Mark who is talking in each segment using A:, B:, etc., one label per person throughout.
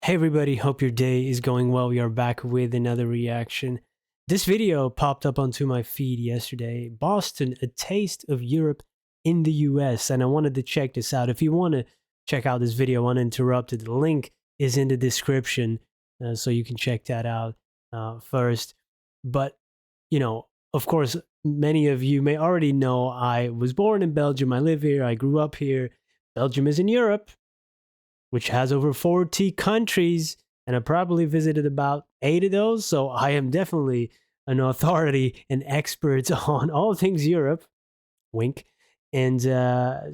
A: Hey everybody, hope your day is going well. We are back with another reaction. This video popped up onto my feed yesterday. Boston, a taste of Europe in the US. And I wanted to check this out. If you want to check out this video uninterrupted, the link is in the description. So you can check that out first. But, of course, many of you may already know I was born in Belgium. I live here. I grew up here. Belgium is in Europe, which has over 40 countries, and I probably visited about 8 of those. So I am definitely an authority and expert on all things Europe. Wink. And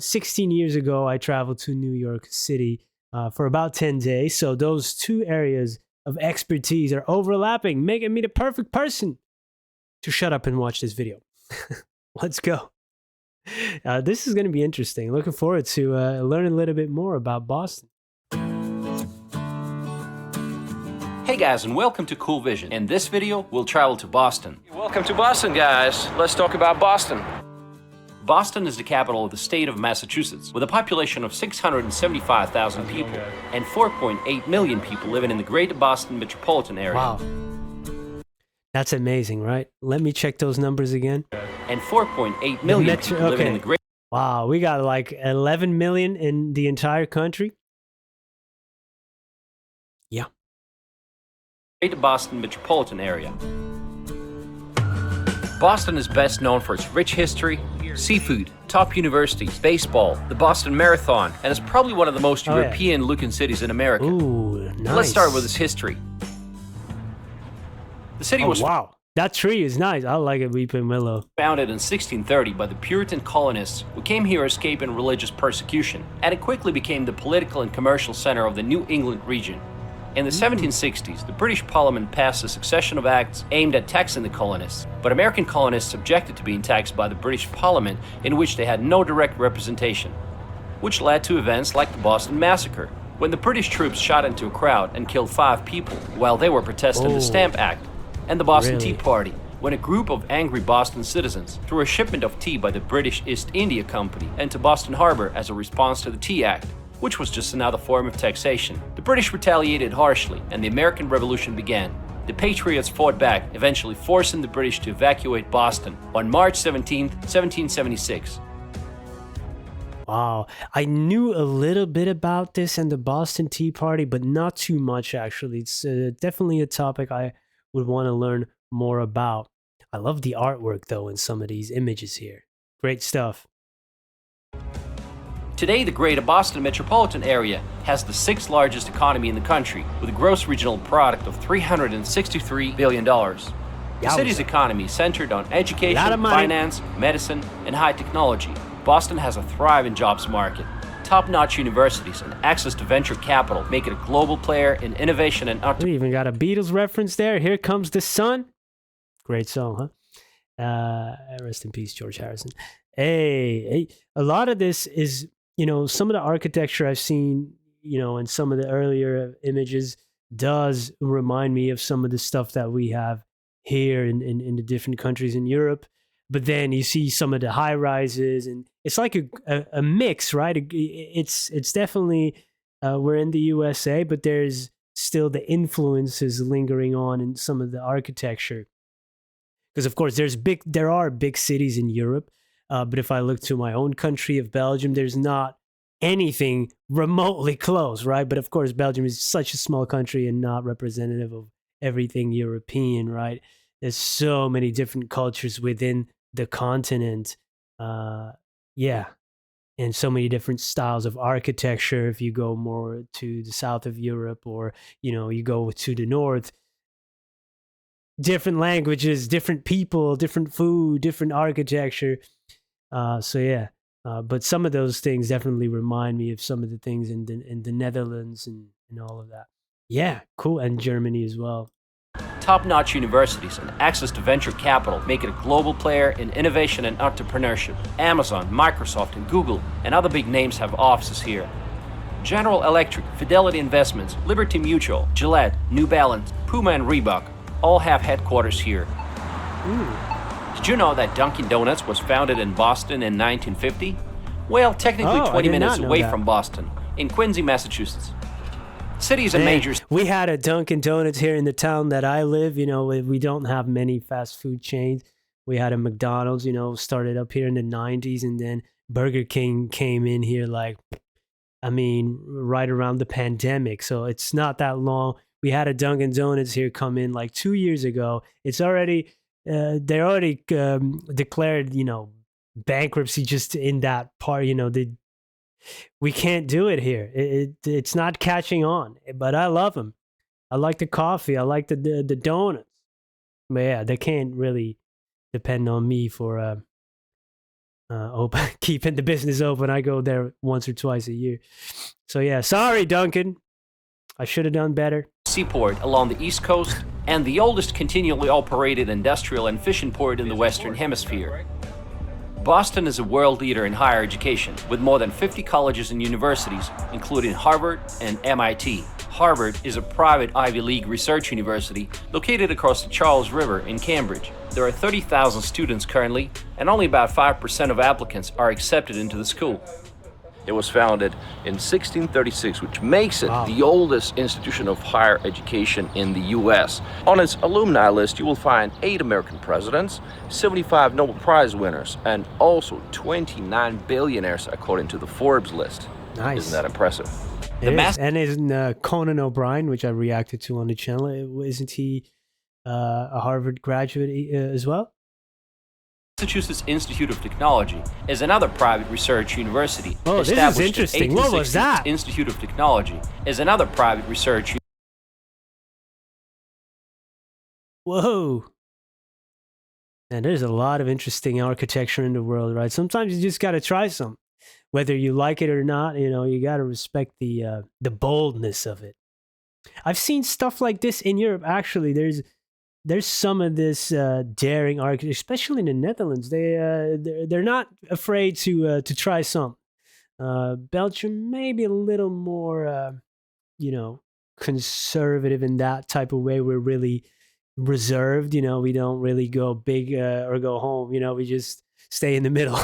A: 16 years ago, I traveled to New York City for about 10 days. So those two areas of expertise are overlapping, making me the perfect person to shut up and watch this video. Let's go. This is going to be interesting. Looking forward to learning a little bit more about Boston.
B: Hey guys, and welcome to Cool Vision. In this video, we'll travel to Boston.
C: Welcome to Boston, guys. Let's talk about Boston.
B: Boston is the capital of the state of Massachusetts, with a population of 675,000 people and 4.8 million people living in the greater Boston metropolitan area.
A: Wow. That's amazing, right? Let me check those numbers again.
B: And 4.8 million people living in the greater...
A: Wow, we got like 11 million in the entire country. Yeah.
B: Greater Boston metropolitan area. Boston is best known for its rich history, seafood, top universities, baseball, the Boston Marathon, and is probably one of the most European-looking cities in America.
A: Ooh, nice.
B: Let's start with its history. The city was
A: wow, that tree is nice. I like it, Weeping Willow.
B: Founded in 1630 by the Puritan colonists who came here escaping religious persecution, and it quickly became the political and commercial center of the New England region. In the 1760s, the British Parliament passed a succession of acts aimed at taxing the colonists, but American colonists objected to being taxed by the British Parliament, in which they had no direct representation, which led to events like the Boston Massacre, when the British troops shot into a crowd and killed 5 people while they were protesting the Stamp Act, and the Boston Tea Party, when a group of angry Boston citizens threw a shipment of tea by the British East India Company into Boston Harbor as a response to the Tea Act, which was just another form of taxation. The British retaliated harshly, and the American Revolution began. The Patriots fought back, eventually forcing the British to evacuate Boston on March 17, 1776.
A: Wow, I knew a little bit about this and the Boston Tea Party, but not too much actually. It's definitely a topic I would want to learn more about. I love the artwork though in some of these images here. Great stuff.
B: Today, the greater Boston metropolitan area has the 6th largest economy in the country, with a gross regional product of $363 billion. The city's economy is centered on education, finance, medicine, and high technology. Boston has a thriving jobs market. Top-notch universities and access to venture capital make it a global player in innovation and
A: We even got a Beatles reference there. Here Comes the Sun. Great song, huh? Rest in peace, George Harrison. Hey, a lot of this is... some of the architecture I've seen, in some of the earlier images does remind me of some of the stuff that we have here in the different countries in Europe. But then you see some of the high rises, and it's like a mix, right? It's definitely, we're in the USA, but there's still the influences lingering on in some of the architecture. Because of course there are big cities in Europe. But if I look to my own country of Belgium, there's not anything remotely close, right? But of course, Belgium is such a small country and not representative of everything European, right? There's so many different cultures within the continent. And so many different styles of architecture. If you go more to the south of Europe or, you go to the north, different languages, different people, different food, different architecture. But some of those things definitely remind me of some of the things in the Netherlands and all of that. Yeah, cool. And Germany as well.
B: Top-notch universities and access to venture capital make it a global player in innovation and entrepreneurship. Amazon, Microsoft, and Google and other big names have offices here. General Electric, Fidelity Investments, Liberty Mutual, Gillette, New Balance, Puma, and Reebok all have headquarters here. Did you know that Dunkin' Donuts was founded in Boston in 1950? Well, technically 20 minutes away from Boston, in Quincy, Massachusetts. City is a
A: Man,
B: major
A: we had a Dunkin' Donuts here in the town that I live. We don't have many fast food chains. We had a McDonald's, started up here in the 90s, and then Burger King came in here right around the pandemic. So it's not that long. We had a Dunkin' Donuts here come in like 2 years ago. It's already, they already declared, bankruptcy just in that part. We can't do it here. It's not catching on, but I love them. I like the coffee. I like the donuts. But yeah, they can't really depend on me for keeping the business open. I go there once or twice a year. So yeah, sorry, Duncan. I should have done better.
B: seaport along the East Coast and the oldest continually operated industrial and fishing port in the Western Hemisphere. Boston is a world leader in higher education, with more than 50 colleges and universities, including Harvard and MIT. Harvard is a private Ivy League research university located across the Charles River in Cambridge. There are 30,000 students currently, and only about 5% of applicants are accepted into the school. It was founded in 1636, which makes it the oldest institution of higher education in the U.S. On its alumni list, you will find 8 American presidents, 75 Nobel Prize winners, and also 29 billionaires, according to the Forbes list.
A: Nice.
B: Isn't that impressive?
A: And isn't Conan O'Brien, which I reacted to on the channel, isn't he a Harvard graduate as well?
B: Massachusetts Institute of Technology is another private research university.
A: Oh, this is interesting. What was that?
B: Institute of Technology is another private research.
A: Whoa. And there's a lot of interesting architecture in the world, right? Sometimes you just got to try some. Whether you like it or not, you got to respect the boldness of it. I've seen stuff like this in Europe. Actually, there's some of this daring architecture, especially in the Netherlands. They're not afraid to try some. Belgium maybe a little more, conservative in that type of way. We're really reserved. We don't really go big or go home. We just stay in the middle.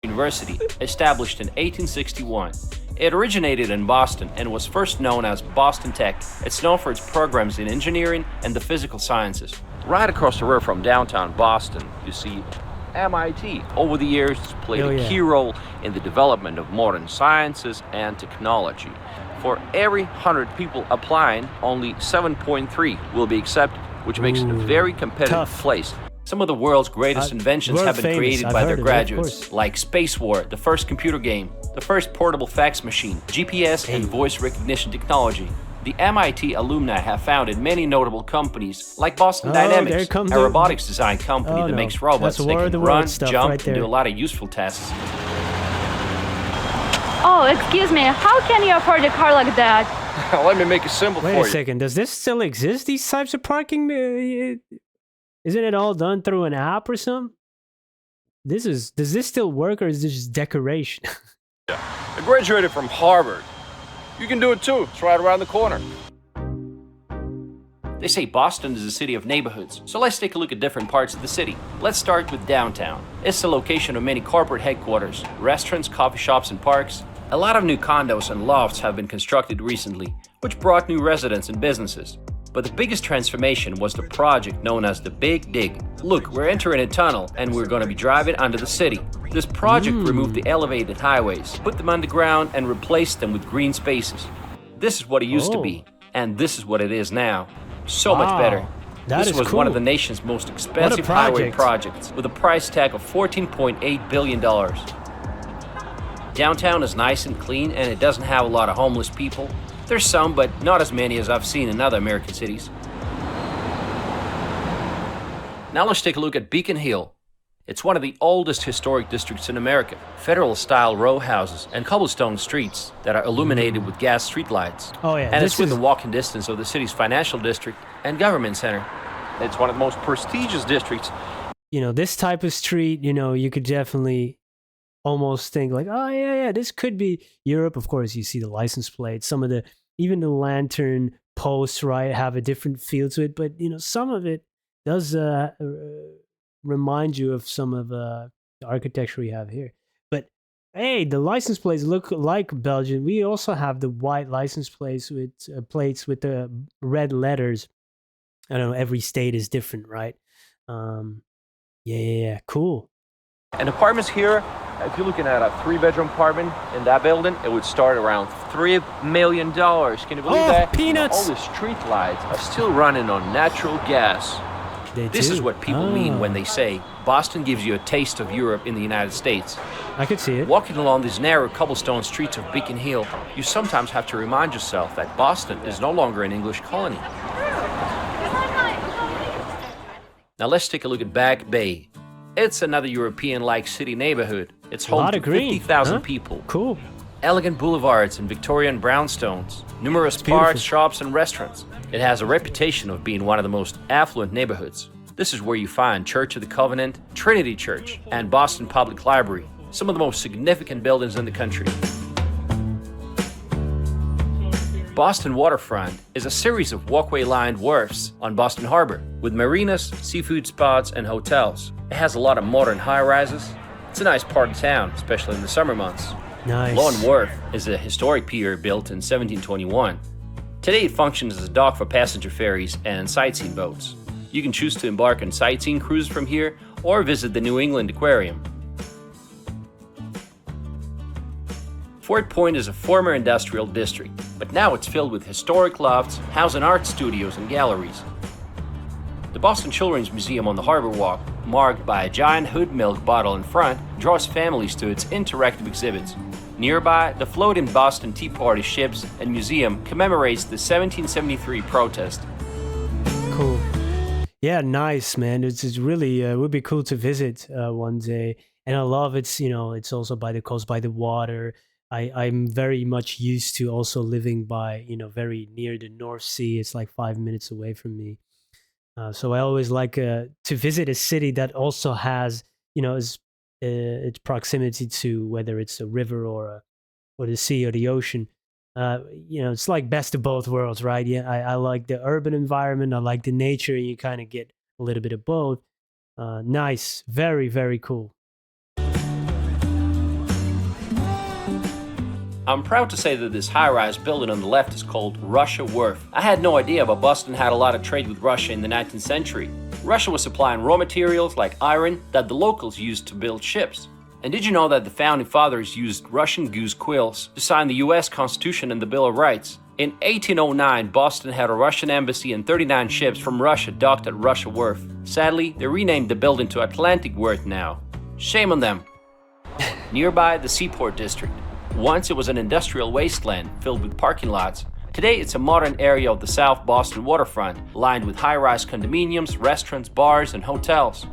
B: University, established in 1861. It originated in Boston and was first known as Boston Tech. It's known for its programs in engineering and the physical sciences. Right across the river from downtown Boston, you see MIT. Over the years, it's played a key role in the development of modern sciences and technology. For every 100 people applying, only 7.3 will be accepted, which makes it a very competitive place. Some of the world's greatest inventions have been created by their graduates, like Space War, the first computer game, the first portable fax machine, GPS and voice recognition technology. The MIT alumni have founded many notable companies, like Boston Dynamics, a robotics design company that makes robots that can run, jump, and do a lot of useful tasks.
D: Oh, excuse me, how can you afford a car like that?
C: Let me make it simple for you.
A: Wait a second, does this still exist, these types of parking? Isn't it all done through an app or something? Does this still work, or is this just decoration?
C: Yeah. I graduated from Harvard. You can do it too. It's right around the corner.
B: They say Boston is a city of neighborhoods, so let's take a look at different parts of the city. Let's start with downtown. It's the location of many corporate headquarters, restaurants, coffee shops, and parks. A lot of new condos and lofts have been constructed recently, which brought new residents and businesses. But the biggest transformation was the project known as the Big Dig. Look, we're entering a tunnel and we're going to be driving under the city. This project removed the elevated highways, put them underground, and replaced them with green spaces. This is what it used to be, and this is what it is now. So much better. This was one of the nation's most expensive highway projects, with a price tag of $14.8 billion. Downtown is nice and clean, and it doesn't have a lot of homeless people. There's some, but not as many as I've seen in other American cities. Now let's take a look at Beacon Hill. It's one of the oldest historic districts in America. Federal-style row houses and cobblestone streets that are illuminated with gas streetlights.
A: Oh yeah,
B: and it's within walking distance of the city's financial district and government center. It's one of the most prestigious districts.
A: This type of street, you could definitely almost think like, oh yeah, this could be Europe. Of course, you see the license plate. Even the lantern posts, right, have a different feel to it. But some of it does remind you of some of the architecture we have here. But Hey, the license plates look like Belgian. We also have the white license plates with the red letters. I don't know. Every state is different, right? Um, yeah. Cool.
B: And apartments here, if you're looking at a 3-bedroom apartment in that building, it would start around $3 million. Can you believe that?
A: Peanuts!
B: All the street lights are still running on natural gas. This is what people mean when they say Boston gives you a taste of Europe in the United States.
A: I could see it.
B: Walking along these narrow cobblestone streets of Beacon Hill, you sometimes have to remind yourself that Boston is no longer an English colony. Now let's take a look at Back Bay. It's another European-like city neighborhood. It's home to 50,000 people.
A: Cool.
B: Elegant boulevards and Victorian brownstones, numerous parks, shops, and restaurants. It has a reputation of being one of the most affluent neighborhoods. This is where you find Church of the Covenant, Trinity Church, and Boston Public Library, some of the most significant buildings in the country. Boston Waterfront is a series of walkway-lined wharfs on Boston Harbor, with marinas, seafood spots, and hotels. It has a lot of modern high-rises. It's a nice part of town, especially in the summer months.
A: Nice.
B: Lawn Wharf is a historic pier built in 1721. Today it functions as a dock for passenger ferries and sightseeing boats. You can choose to embark on sightseeing cruises from here or visit the New England Aquarium. Fort Point is a former industrial district, but now it's filled with historic lofts, housing art studios and galleries. The Boston Children's Museum on the Harbor Walk, marked by a giant Hood milk bottle in front, draws families to its interactive exhibits. Nearby, the floating Boston Tea Party ships and museum commemorates the 1773 protest.
A: Cool. Yeah, nice, man. It's really it would be cool to visit one day. And I love it's also by the coast, by the water. I'm very much used to also living by, very near the North Sea. It's like 5 minutes away from me. So I always like to visit a city that also has, its proximity to whether it's a river or the sea or the ocean. It's like best of both worlds, right? Yeah, I like the urban environment. I like the nature, and you kind of get a little bit of both. Nice, very, very cool.
B: I'm proud to say that this high-rise building on the left is called Russia Wharf. I had no idea, but Boston had a lot of trade with Russia in the 19th century. Russia was supplying raw materials like iron that the locals used to build ships. And did you know that the founding fathers used Russian goose quills to sign the US Constitution and the Bill of Rights? In 1809, Boston had a Russian embassy and 39 ships from Russia docked at Russia Wharf. Sadly, they renamed the building to Atlantic Wharf now. Shame on them. Nearby, the Seaport District. Once it was an industrial wasteland filled with parking lots. Today it's a modern area of the South Boston waterfront, lined with high-rise condominiums, restaurants, bars, and hotels.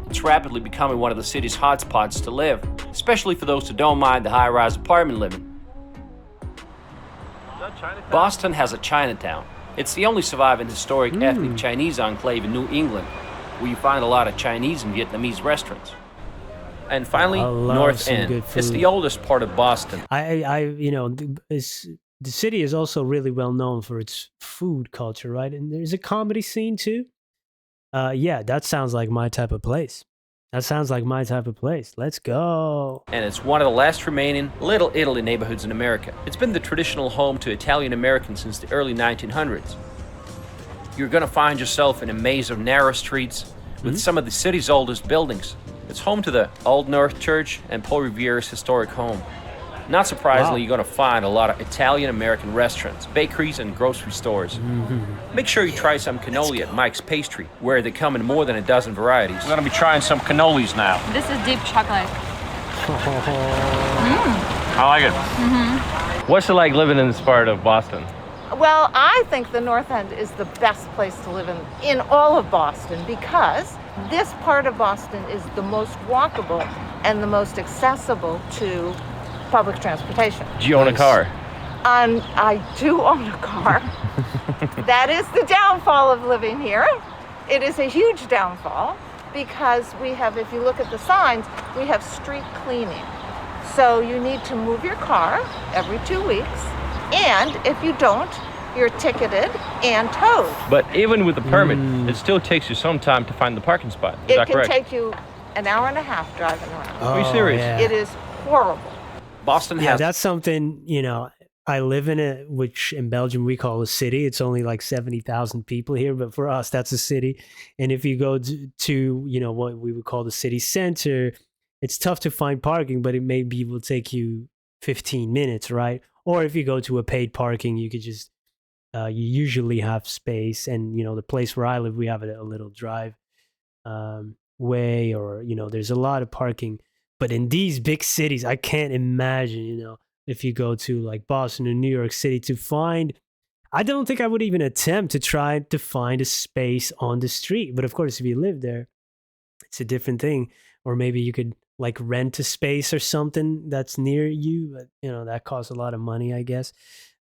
B: It's rapidly becoming one of the city's hotspots to live, especially for those who don't mind the high-rise apartment living. Boston has a Chinatown. It's the only surviving historic ethnic Chinese enclave in New England, where you find a lot of Chinese and Vietnamese restaurants. And finally, North End. It's the oldest part of Boston.
A: The city is also really well known for its food culture, right? And there's a comedy scene too. Yeah, that sounds like my type of place. Let's go.
B: And it's one of the last remaining Little Italy neighborhoods in America. It's been the traditional home to Italian Americans since the early 1900s. You're gonna find yourself in a maze of narrow streets with some of the city's oldest buildings. It's home to the Old North Church and Paul Revere's historic home. Not surprisingly, you're going to find a lot of Italian-American restaurants, bakeries, and grocery stores. Make sure you try some cannoli at Mike's Pastry, where they come in more than a dozen varieties. We're going to be trying some cannolis now.
D: This is deep chocolate.
B: I like it. What's it like living in this part of Boston?
E: Well, I think the North End is the best place to live in all of Boston, because this part of Boston is the most walkable and the most accessible to public transportation.
B: Do you own a car?
E: I do own a car. That is the downfall of living here. It is a huge downfall because we have, if you look at the signs, we have street cleaning. So you need to move your car every 2 weeks. And if you don't, you're ticketed and towed.
B: But even with the permit, it still takes you some time to find the parking spot. Is that correct?
E: It can take you an hour and a half driving around.
B: Are you serious?
A: Yeah.
E: It is horrible.
B: Boston
A: Yeah,
B: has
A: that's something, I live in it, which in Belgium we call a city. It's only like 70,000 people here, but for us, that's a city. And if you go to what we would call the city center, it's tough to find parking, but it maybe will take you 15 minutes, right? Or if you go to a paid parking, you could just, you usually have space. And, the place where I live, we have a little drive way, or, there's a lot of parking. But in these big cities, I can't imagine, if you go to like Boston or New York City to find, I don't think I would even attempt to try to find a space on the street. But of course, if you live there, it's a different thing. Or maybe you could like rent a space or something that's near you. But, that costs a lot of money, I guess.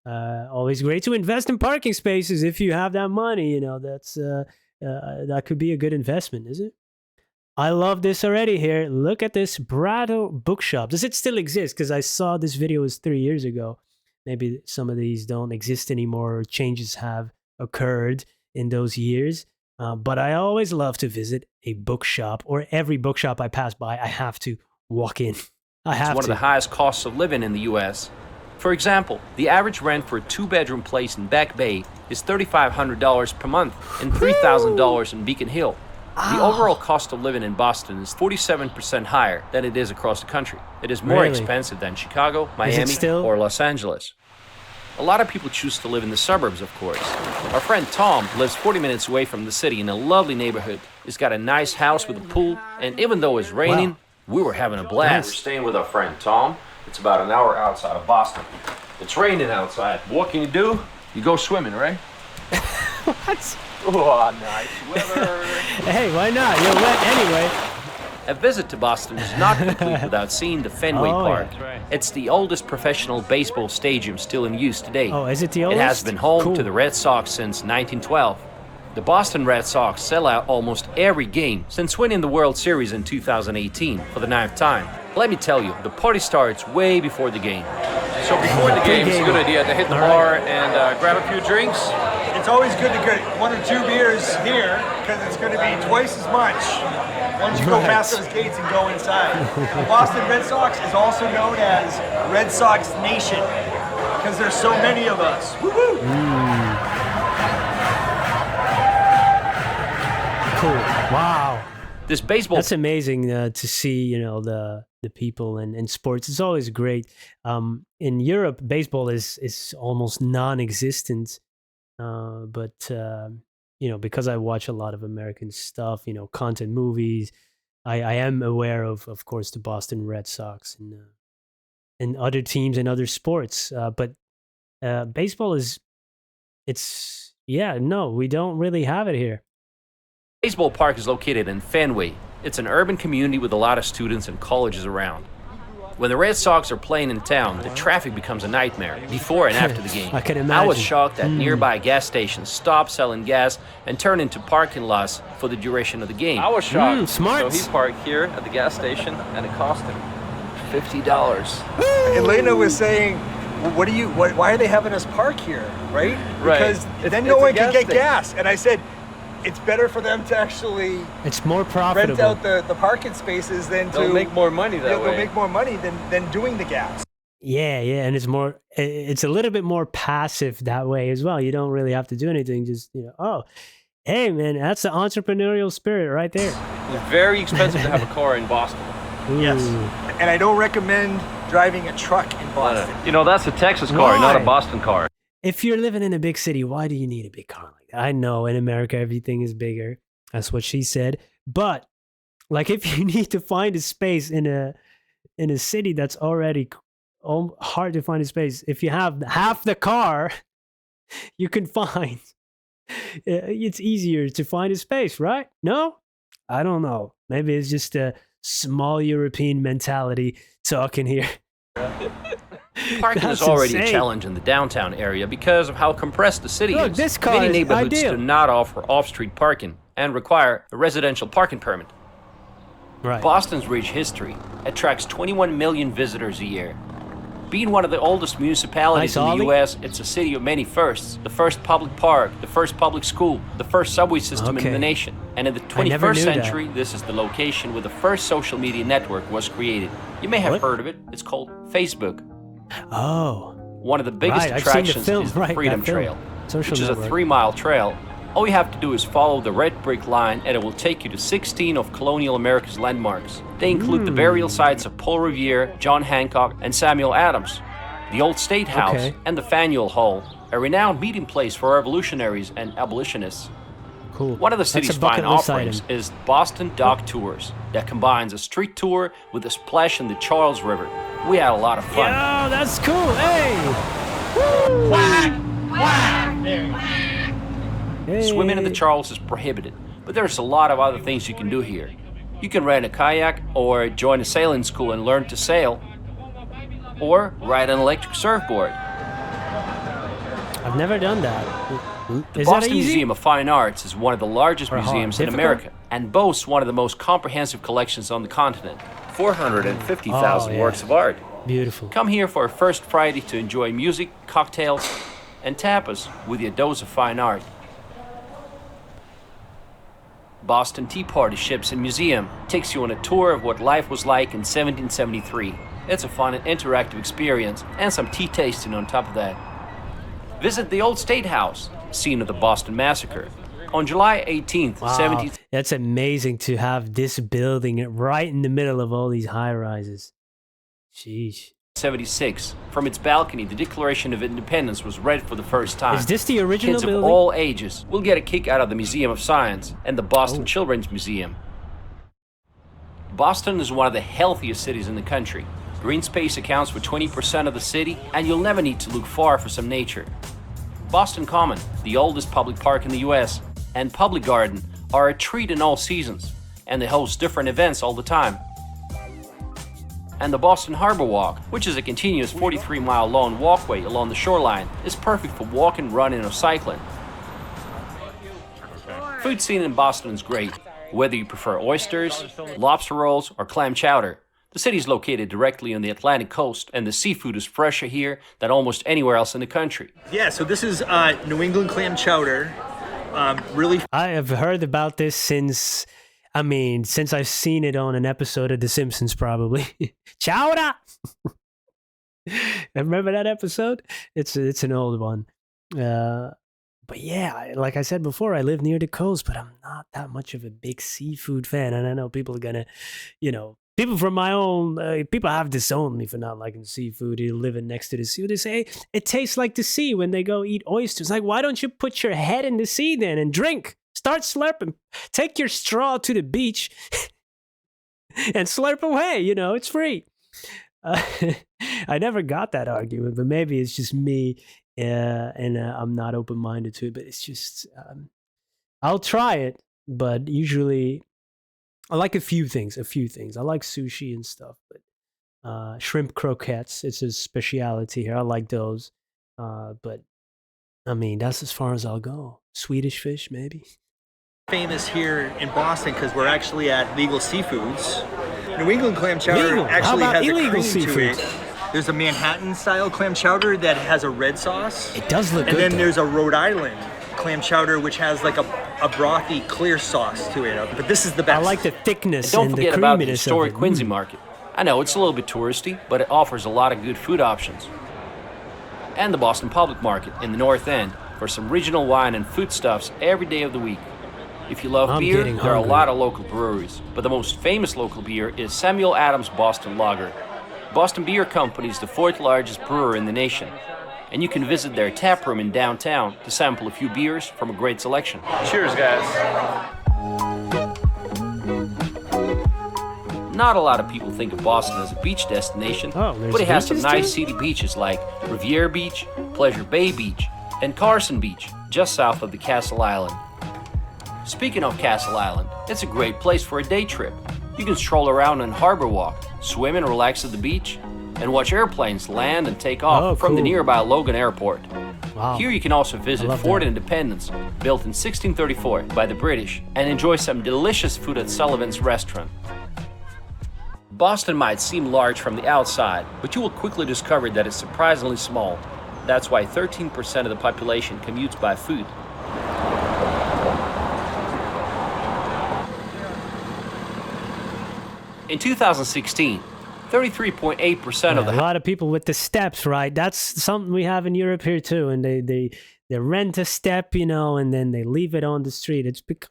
A: Always great to invest in parking spaces if you have that money. That's that could be a good investment, is it? I love this already here. Look at this Brattle Bookshop. Does it still exist? Because I saw this video was 3 years ago. Maybe some of these don't exist anymore, or changes have occurred in those years. But I always love to visit a bookshop, or every bookshop I pass by, I have to walk in.
B: It's one of the highest costs of living in the U.S. For example, the average rent for a two-bedroom place in Back Bay is $3,500 per month and $3,000 in Beacon Hill. The overall cost of living in Boston is 47% higher than it is across the country. It is more expensive than Chicago, Miami, or Los Angeles. A lot of people choose to live in the suburbs, of course. Our friend Tom lives 40 minutes away from the city in a lovely neighborhood. He's got a nice house with a pool, and even though it's raining, we were having a blast. We're staying with our friend Tom. It's about an hour outside of Boston. It's raining outside. What can you do? You go swimming, right?
A: What?
B: Oh, nice weather.
A: Hey, why not? You're wet anyway.
B: A visit to Boston is not complete without seeing the Fenway Park.
A: Yeah. Right.
B: It's the oldest professional baseball stadium still in use today.
A: Oh, is it the oldest?
B: It has been home to the Red Sox since 1912. The Boston Red Sox sell out almost every game since winning the World Series in 2018 for the 9th time. Let me tell you, the party starts way before the game.
C: So before the game, it's a good idea to hit the bar and grab a few drinks.
F: It's always good to get 1 or 2 beers here because it's going to be twice as much once you go past those gates and go inside. The Boston Red Sox is also known as Red Sox Nation because there's so many of us. Woo-hoo!
A: Cool. Wow.
B: This baseball...
A: That's amazing to see, the people and sports. It's always great. In Europe, baseball is almost non-existent. But because I watch a lot of American stuff, content movies, I am aware of course, the Boston Red Sox and other teams and other sports. But baseball we don't really have it here.
B: Baseball park is located in Fenway. It's an urban community with a lot of students and colleges around. When the Red Sox are playing in town, the traffic becomes a nightmare before and after the game.
A: I can imagine.
B: I was shocked that nearby gas stations stopped selling gas and turned into parking lots for the duration of the game.
C: I was shocked.
A: Smart.
C: So he parked here at the gas station, and it cost him $50.
F: Elena was saying, why are they having us park here, right?
C: Right.
F: Because then
C: It's
F: no
C: a
F: one can
C: gas
F: get
C: station.
F: gas. And I said, it's better for them to actually
A: It's more
F: rent
A: profitable.
F: out the parking spaces than
C: They'll
F: to
C: make more money that
F: they'll
C: way.
F: make more money than doing the gas.
A: Yeah, and it's a little bit more passive that way as well. You don't really have to do anything. Just, hey man, that's the entrepreneurial spirit right there.
C: It's very expensive to have a car in Boston.
F: Yes.
A: Ooh.
F: And I don't recommend driving a truck in Boston.
C: That's a Texas car, not a
A: Why?
C: Boston car.
A: If you're living in a big city, why do you need a big car like that? I know in America everything is bigger. That's what she said. But like if you need to find a space in a city that's already hard to find a space, if you have half the car, you can find. It's easier to find a space, right? No? I don't know. Maybe it's just a small European mentality talking here.
B: Parking is
A: That's
B: already
A: insane.
B: a challenge in the downtown area because of how compressed the city
A: Look,
B: is.
A: this car
B: Many
A: is
B: neighborhoods
A: ideal.
B: do not offer off-street parking and require a residential parking permit.
A: Right.
B: Boston's rich history attracts 21 million visitors a year. Being one of the oldest municipalities
A: Nice,
B: in
A: Ollie.
B: the US, it's a city of many firsts. The first public park, the first public school, the first subway system in
A: Okay.
B: the nation. And in the
A: I never
B: 21st
A: knew that.
B: century, this is the location where the first social media network was created. You may have
A: What?
B: heard of it. It's called Facebook.
A: Oh,
B: One of the biggest
A: Right, I've seen the
B: attractions
A: film,
B: is the
A: right,
B: Freedom
A: that film.
B: Trail,
A: Social
B: which is
A: network.
B: a 3-mile trail. All you have to do is follow the red brick line and it will take you to 16 of colonial America's landmarks. They include the burial sites of Paul Revere, John Hancock, and Samuel Adams, the old State House,
A: Okay.
B: and the Faneuil Hall, a renowned meeting place for revolutionaries and abolitionists.
A: cool.
B: One of the
A: That's
B: city's
A: a bucket
B: fine
A: list
B: offerings
A: item.
B: is Boston Dock Tours that combines a street tour with a splash in the Charles River. We had a lot of fun.
A: Oh, that's cool. Hey. Hey.
B: Swimming in the Charles is prohibited, but there's a lot of other things you can do here. You can rent a kayak or join a sailing school and learn to sail, or ride an electric surfboard.
A: I've never done that.
B: The
A: Is
B: Boston
A: that easy?
B: Museum of Fine Arts is one of the largest
A: Or hard?
B: museums in
A: Difficult?
B: America and boasts one of the most comprehensive collections on the continent. 450,000
A: Oh, yeah.
B: works of art.
A: Beautiful.
B: Come here for a first Friday to enjoy music, cocktails, and tapas with your dose of fine art. Boston Tea Party Ships and Museum takes you on a tour of what life was like in 1773. It's a fun and interactive experience, and some tea tasting on top of that. Visit the Old State House, scene of the Boston Massacre. On July 18th,
A: Wow,
B: 17...
A: that's amazing to have this building right in the middle of all these high rises. Sheesh.
B: 76. From its balcony, the Declaration of Independence was read for the first time.
A: Is this the original
B: Kids of
A: building?
B: all ages will get a kick out of the Museum of Science and the Boston
A: Oh.
B: Children's Museum. Boston is one of the healthiest cities in the country. Green space accounts for 20% of the city, and you'll never need to look far for some nature. Boston Common, the oldest public park in the US, and Public Garden are a treat in all seasons, and they host different events all the time. And the Boston Harbor Walk, which is a continuous 43-mile long walkway along the shoreline, is perfect for walking, running, or cycling. Food scene in Boston is great, whether you prefer oysters, lobster rolls, or clam chowder. The city is located directly on the Atlantic coast, and the seafood is fresher here than almost anywhere else in the country.
F: Yeah, so this is New England clam chowder. Really
A: I have heard about this since I've seen it on an episode of The Simpsons, probably. Chowder! Remember that episode? It's an old one. But yeah, like I said before, I live near the coast, but I'm not that much of a big seafood fan. And I know people are gonna, people from my own, people have disowned me for not liking seafood. You're living next to the sea. They say, hey, it tastes like the sea when they go eat oysters. Like, why don't you put your head in the sea then and drink? Start slurping. Take your straw to the beach and slurp away. It's free. I never got that argument, but maybe it's just me, and I'm not open-minded to it. But it's just, I'll try it, but usually I like a few things. I like sushi and stuff, but shrimp croquettes, it's a speciality here. I like those, but I mean, that's as far as I'll go. Swedish fish, maybe.
F: famous here in Boston because we're actually at Legal Seafoods. New England clam chowder
A: Legal? How
F: actually
A: about
F: has a
A: illegal
F: cream
A: seafood?
F: to it. There's a Manhattan-style clam chowder that has a red sauce.
A: It does look
F: And
A: good.
F: then
A: though.
F: there's a Rhode Island clam chowder which has like a brothy, clear sauce to it. But this is the best.
A: I like the thickness
B: And don't
A: and the
B: forget
A: creaminess
B: about the
A: of
B: historic
A: it.
B: Quincy Market. I know it's a little bit touristy, but it offers a lot of good food options. And the Boston Public Market in the North End for some regional wine and foodstuffs every day of the week. If you love
A: I'm
B: beer,
A: getting
B: there are a
A: hungry.
B: lot of local breweries, but the most famous local beer is Samuel Adams Boston Lager. Boston Beer Company is the fourth largest brewer in the nation, and you can visit their tap room in downtown to sample a few beers from a great selection.
C: Cheers, guys.
B: Not a lot of people think of Boston as a beach destination,
A: Oh, there's
B: but it has some
A: beaches
B: nice
A: too?
B: city beaches like Riviera Beach, Pleasure Bay Beach, and Carson Beach, just south of the Castle Island. Speaking of Castle Island, it's a great place for a day trip. You can stroll around on Harbor Walk, swim and relax at the beach, and watch airplanes land and take off
A: Oh,
B: from the
A: cool.
B: nearby Logan Airport.
A: Wow.
B: Here you can also visit
A: love
B: Fort
A: that.
B: Independence, built in 1634 by the British, and enjoy some delicious food at Sullivan's Restaurant. Boston might seem large from the outside, but you will quickly discover that it's surprisingly small. That's why 13% of the population commutes by foot. In 2016, 33.8% of
A: Yeah,
B: the
A: a lot of people with the steps, right? That's something we have in Europe here too, and they rent a step, you know, and then they leave it on the street. It's because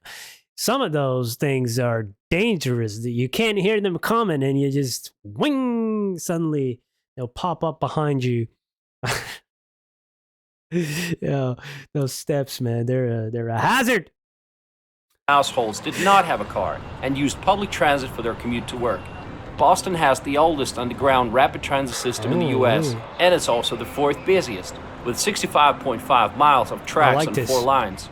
A: some of those things are dangerous. You can't hear them coming, and you just wing, suddenly they'll pop up behind you. Yeah, those steps, man, they're a hazard.
B: households did not have a car and used public transit for their commute to work. Boston has the oldest underground rapid transit system in the US, and it's also the fourth busiest, with 65.5 miles of tracks
A: like
B: on
A: this.
B: 4 lines.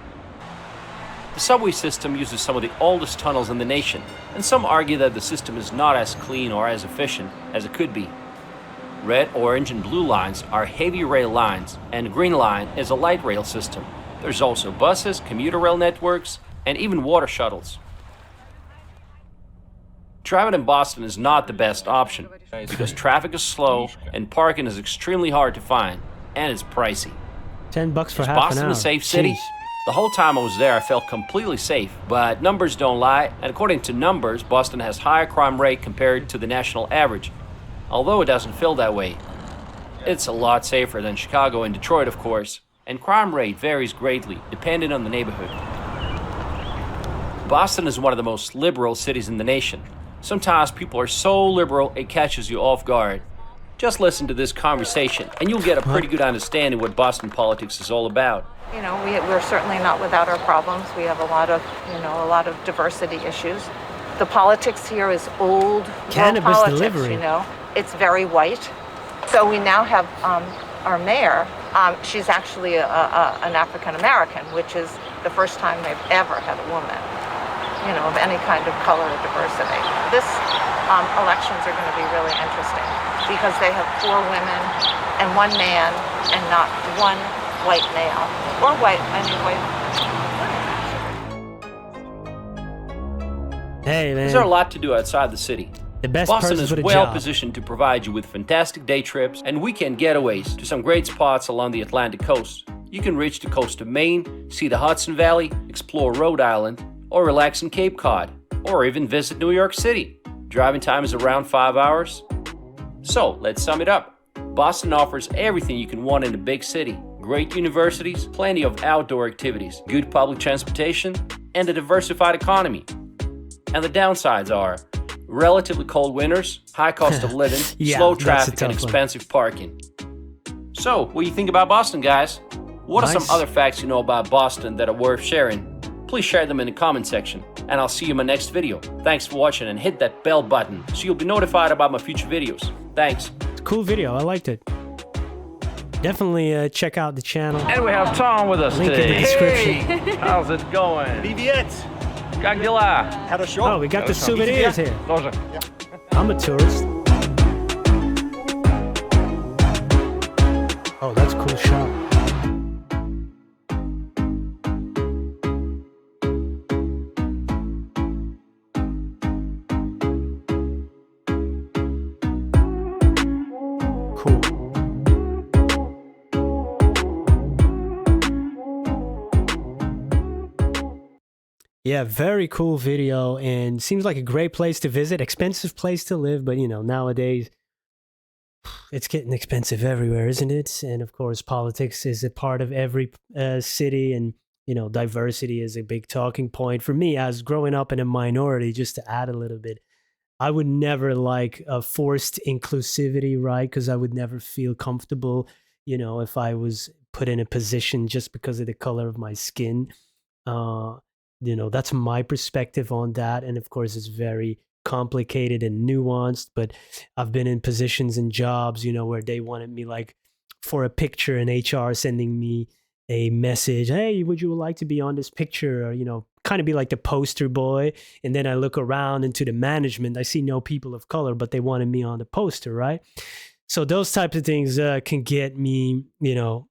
B: The subway system uses some of the oldest tunnels in the nation, and some argue that the system is not as clean or as efficient as it could be. Red, orange, and blue lines are heavy rail lines, and green line is a light rail system. There's also buses, commuter rail networks, and even water shuttles. Driving in Boston is not the best option because traffic is slow and parking is extremely hard to find, and it's pricey.
A: $10 for
B: Is
A: half an
B: Boston
A: hour.
B: a safe city?
A: Jeez.
B: The whole time I was there, I felt completely safe, but numbers don't lie, and according to numbers, Boston has higher crime rate compared to the national average, although it doesn't feel that way. It's a lot safer than Chicago and Detroit, of course, and crime rate varies greatly depending on the neighborhood. Boston is one of the most liberal cities in the nation. Sometimes people are so liberal it catches you off guard. Just listen to this conversation and you'll get a pretty good understanding what Boston politics is all about.
E: You know, we're certainly not without our problems. We have a lot of diversity issues. The politics here is old
A: Cannabis
E: world politics,
A: delivery.
E: you know. It's very white. So we now have our mayor. She's actually an African American, which is the first time they've ever had a woman, you know, of any kind of color or diversity. This elections are going to be really interesting because they have 4 women and 1 man and not one white male or any white.
A: Hey, man.
B: There's a lot to do outside the city.
A: The best
B: Boston
A: person
B: is
A: with a
B: well
A: job.
B: positioned to provide you with fantastic day trips and weekend getaways to some great spots along the Atlantic coast. You can reach the coast of Maine, see the Hudson Valley, explore Rhode Island, or relax in Cape Cod, or even visit New York City. Driving time is around 5 hours. So, let's sum it up. Boston offers everything you can want in a big city. Great universities, plenty of outdoor activities, good public transportation, and a diversified economy. And the downsides are relatively cold winters, high cost of living,
A: Yeah,
B: slow
A: that's a
B: traffic,
A: tough
B: and
A: one.
B: expensive parking. So, what do you think about Boston, guys? What are
A: Nice.
B: some other facts you know about Boston that are worth sharing? Please share them in the comment section, and I'll see you in my next video. Thanks for watching, and hit that bell button so you'll be notified about my future videos. Thanks.
A: It's a cool video. I liked it. Definitely check out the channel.
C: And we have Tom with us
A: Link in
C: today.
A: the description.
C: Hey, how's it going?
F: Привет!
C: Как дела?
F: Хорошо?
A: Oh, we got the souvenirs here.
C: Тоже.
A: I'm a tourist. Oh, that's a cool shot. Cool. Yeah, very cool video and seems like a great place to visit, expensive place to live, but you know, nowadays it's getting expensive everywhere, isn't it? And of course, politics is a part of every city, and you know, diversity is a big talking point for me as growing up in a minority. Just to add a little bit, I would never like a forced inclusivity, right? Because I would never feel comfortable, you know, if I was put in a position just because of the color of my skin. You know, that's my perspective on that. And of course, it's very complicated and nuanced, but I've been in positions and jobs, you know, where they wanted me like for a picture and HR sending me a message, hey, would you like to be on this picture? Or, you know, kind of be like the poster boy. And then I look around into the management, I see no people of color, but they wanted me on the poster, right? So those types of things can get me, you know,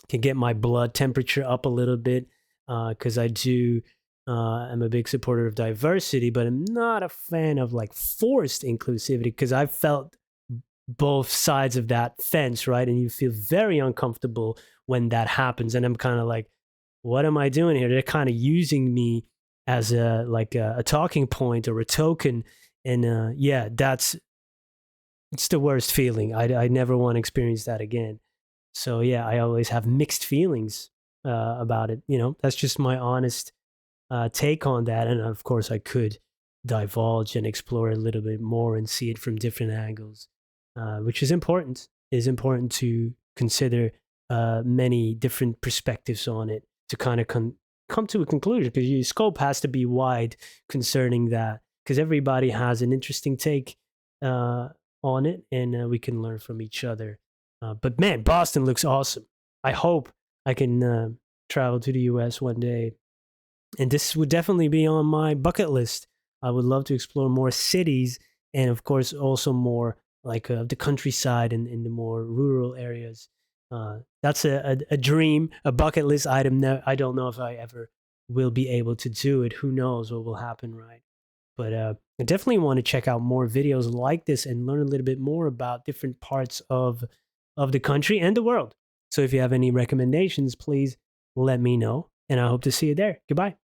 A: can get my blood temperature up a little bit. Because I do I'm a big supporter of diversity, but I'm not a fan of like forced inclusivity because I've felt both sides of that fence, right? And you feel very uncomfortable when that happens. And I'm kind of like, what am I doing here? They're kind of using me as a talking point or a token. And yeah, it's the worst feeling. I never want to experience that again. So yeah, I always have mixed feelings about it. You know, that's just my honest take on that. And of course, I could divulge and explore a little bit more and see it from different angles, which is important. It is important to consider many different perspectives on it to kind of come to a conclusion, because your scope has to be wide concerning that, because everybody has an interesting take on it, and we can learn from each other. But man, Boston looks awesome. I hope I can travel to the US one day. And this would definitely be on my bucket list. I would love to explore more cities, and of course also more like the countryside and in the more rural areas. That's a dream, a bucket list item. I don't know if I ever will be able to do it. Who knows what will happen, right? But I definitely want to check out more videos like this and learn a little bit more about different parts of the country and the world. So if you have any recommendations, please let me know. And I hope to see you there. Goodbye.